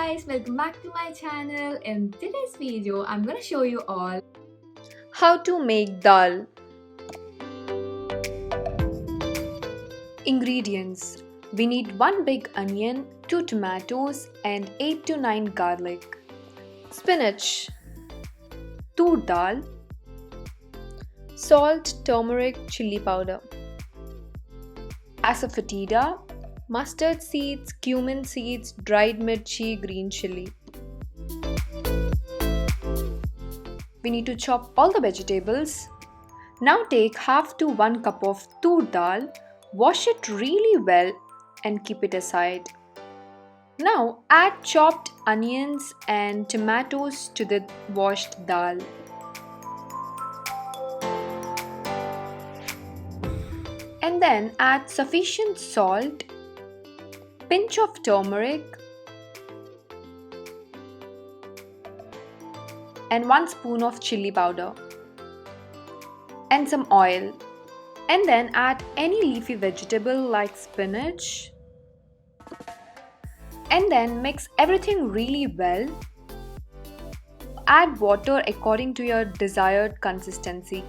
guys, welcome back to my channel. In today's video, I'm gonna show you all how to make dal. Ingredients: we need 1 big onion, 2 tomatoes and 8 to 9 garlic, spinach, tur dal, salt, turmeric, chili powder, asafoetida, mustard seeds, cumin seeds, dried mirchi, green chili. We need to chop all the vegetables. Now take half to 1 cup of tur dal, wash it really well and keep it aside. Now add chopped onions and tomatoes to the washed dal. And then add sufficient salt, pinch of turmeric and 1 spoon of chili powder and some oil, and then add any leafy vegetable like spinach and then mix everything really well. Add water according to your desired consistency.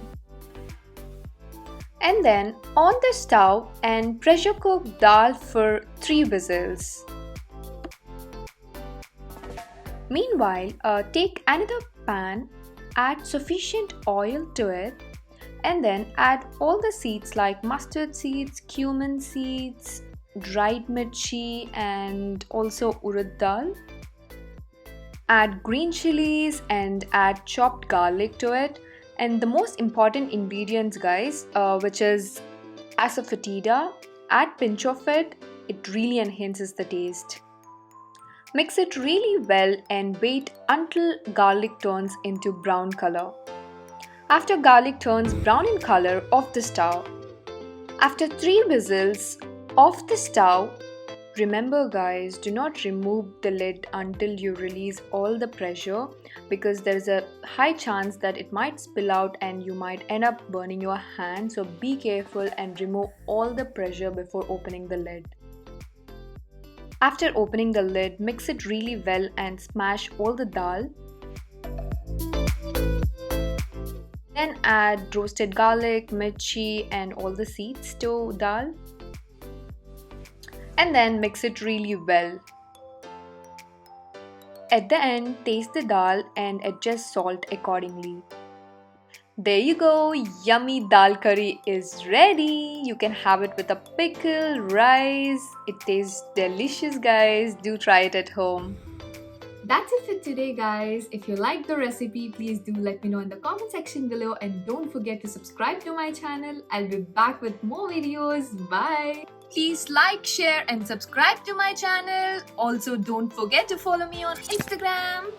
And then on the stove and pressure cook dal for 3 whistles. Meanwhile, take another pan, add sufficient oil to it and then add all the seeds like mustard seeds, cumin seeds, dried mirchi and also urad dal. Add green chilies and add chopped garlic to it. And the most important ingredients guys, which is asafoetida, add pinch of it, it really enhances the taste. Mix it really well and wait until garlic turns into brown color. After garlic turns brown in color, off the stove. After 3 whistles, off the stove. Remember guys, do not remove the lid until you release all the pressure because there is a high chance that it might spill out and you might end up burning your hand. So be careful and remove all the pressure before opening the lid. After opening the lid, mix it really well and smash all the dal. Then add roasted garlic, mirchi and all the seeds to dal. And then mix it really well. At the end, taste the dal and adjust salt accordingly. There you go, yummy dal curry is ready. You can have it with a pickle, rice. It tastes delicious guys. Do try it at home. That's it for today guys. If you like the recipe, please do let me know in the comment section below and don't forget to subscribe to my channel. I'll be back with more videos. Bye! Please like, share and subscribe to my channel. Also don't forget to follow me on Instagram.